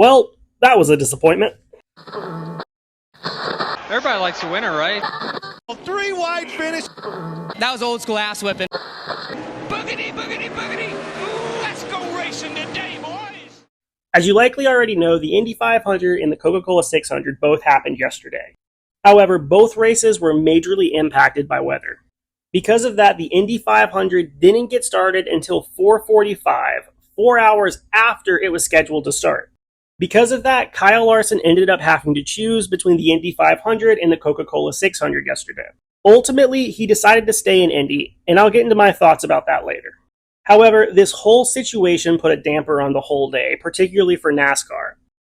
Well, that was a disappointment. Everybody likes a winner, right? Three wide finish. That was old school ass whipping. Boogity, boogity, boogity. Ooh, let's go racing today, boys. As you likely already know, the Indy 500 and the Coca-Cola 600 both happened yesterday. However, both races were majorly impacted by weather. Because of that, the Indy 500 didn't get started until 4:45, 4 hours after it was scheduled to start. Because of that, Kyle Larson ended up having to choose between the Indy 500 and the Coca-Cola 600 yesterday. Ultimately, he decided to stay in Indy, and I'll get into my thoughts about that later. However, this whole situation put a damper on the whole day, particularly for NASCAR.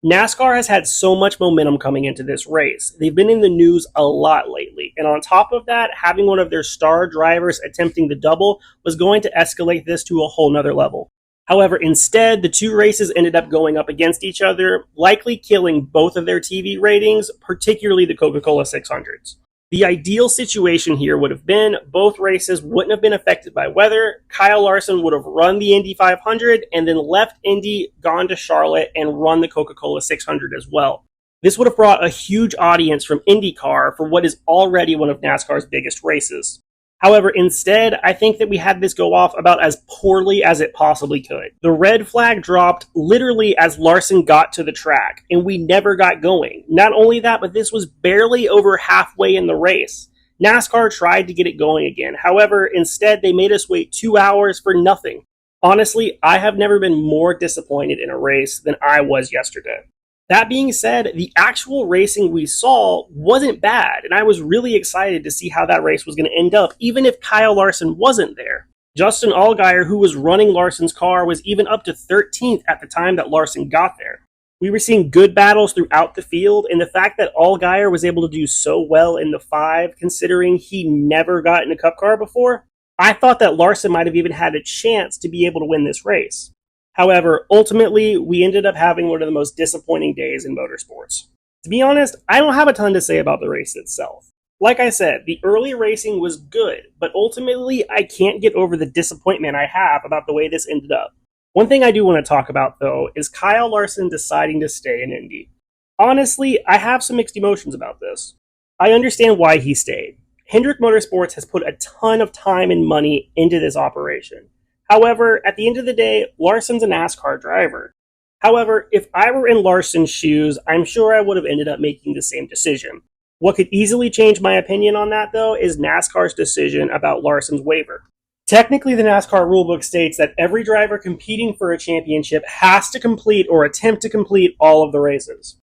NASCAR has had so much momentum coming into this race. They've been in the news a lot lately, and on top of that, having one of their star drivers attempting the double was going to escalate this to a whole nother level. However, instead, the two races ended up going up against each other, likely killing both of their TV ratings, particularly the Coca-Cola 600s. The ideal situation here would have been both races wouldn't have been affected by weather. Kyle Larson would have run the Indy 500 and then left Indy, gone to Charlotte, and run the Coca-Cola 600 as well. This would have brought a huge audience from IndyCar for what is already one of NASCAR's biggest races. However, instead, I think that we had this go off about as poorly as it possibly could. The red flag dropped literally as Larson got to the track, and we never got going. Not only that, but this was barely over halfway in the race. NASCAR tried to get it going again. However, instead, they made us wait 2 hours for nothing. Honestly, I have never been more disappointed in a race than I was yesterday. That being said, the actual racing we saw wasn't bad, and I was really excited to see how that race was going to end up, even if Kyle Larson wasn't there. Justin Allgaier, who was running Larson's car, was even up to 13th at the time that Larson got there. We were seeing good battles throughout the field, and the fact that Allgaier was able to do so well in the 5, considering he never got in a Cup car before, I thought that Larson might have even had a chance to be able to win this race. However, ultimately, we ended up having one of the most disappointing days in motorsports. To be honest, I don't have a ton to say about the race itself. Like I said, the early racing was good, but ultimately, I can't get over the disappointment I have about the way this ended up. One thing I do want to talk about, though, is Kyle Larson deciding to stay in Indy. Honestly, I have some mixed emotions about this. I understand why he stayed. Hendrick Motorsports has put a ton of time and money into this operation. However, at the end of the day, Larson's a NASCAR driver. However, if I were in Larson's shoes, I'm sure I would have ended up making the same decision. What could easily change my opinion on that, though, is NASCAR's decision about Larson's waiver. Technically, the NASCAR rulebook states that every driver competing for a championship has to complete or attempt to complete all of the races.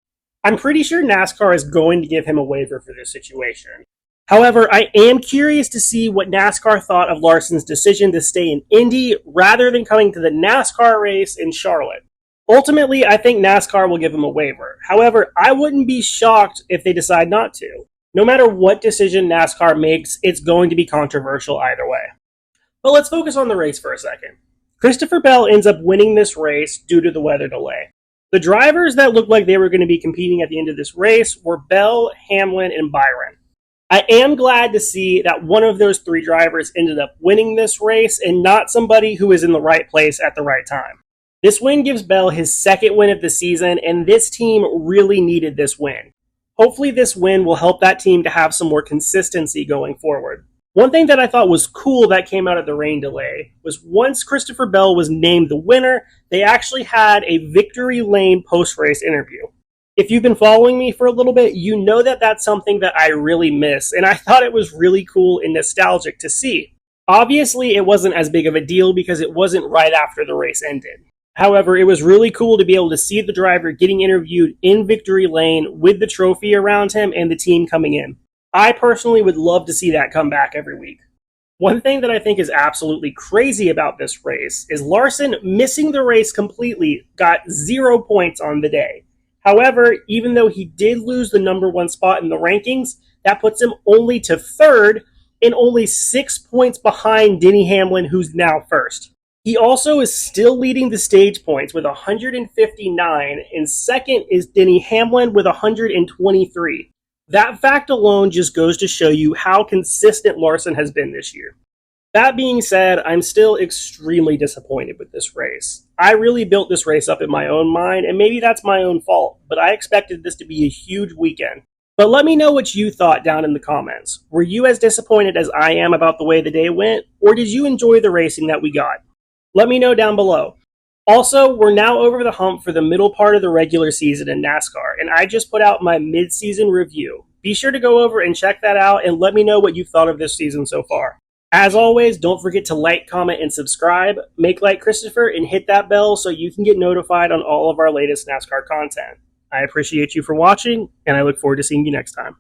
I'm pretty sure NASCAR is going to give him a waiver for this situation. However, I am curious to see what NASCAR thought of Larson's decision to stay in Indy rather than coming to the NASCAR race in Charlotte. Ultimately, I think NASCAR will give him a waiver. However, I wouldn't be shocked if they decide not to. No matter what decision NASCAR makes, it's going to be controversial either way. But let's focus on the race for a second. Christopher Bell ends up winning this race due to the weather delay. The drivers that looked like they were going to be competing at the end of this race were Bell, Hamlin, and Byron. I am glad to see that one of those 3 drivers ended up winning this race and not somebody who was in the right place at the right time. This win gives Bell his 2nd win of the season, and this team really needed this win. Hopefully this win will help that team to have some more consistency going forward. One thing that I thought was cool that came out of the rain delay was once Christopher Bell was named the winner, they actually had a victory lane post-race interview. If you've been following me for a little bit, you know that that's something that I really miss, and I thought it was really cool and nostalgic to see. Obviously, it wasn't as big of a deal because it wasn't right after the race ended. However, it was really cool to be able to see the driver getting interviewed in victory lane with the trophy around him and the team coming in. I personally would love to see that come back every week. One thing that I think is absolutely crazy about this race is Larson missing the race completely got 0 points on the day. However, even though he did lose the number 1 spot in the rankings, that puts him only to 3rd and only 6 points behind Denny Hamlin, who's now 1st. He also is still leading the stage points with 159, and 2nd is Denny Hamlin with 123. That fact alone just goes to show you how consistent Larson has been this year. That being said, I'm still extremely disappointed with this race. I really built this race up in my own mind, and maybe that's my own fault, but I expected this to be a huge weekend. But let me know what you thought down in the comments. Were you as disappointed as I am about the way the day went, or did you enjoy the racing that we got? Let me know down below. Also, we're now over the hump for the middle part of the regular season in NASCAR, and I just put out my mid-season review. Be sure to go over and check that out and let me know what you've thought of this season so far. As always, don't forget to like, comment, and subscribe. Make like Christopher and hit that bell so you can get notified on all of our latest NASCAR content. I appreciate you for watching, and I look forward to seeing you next time.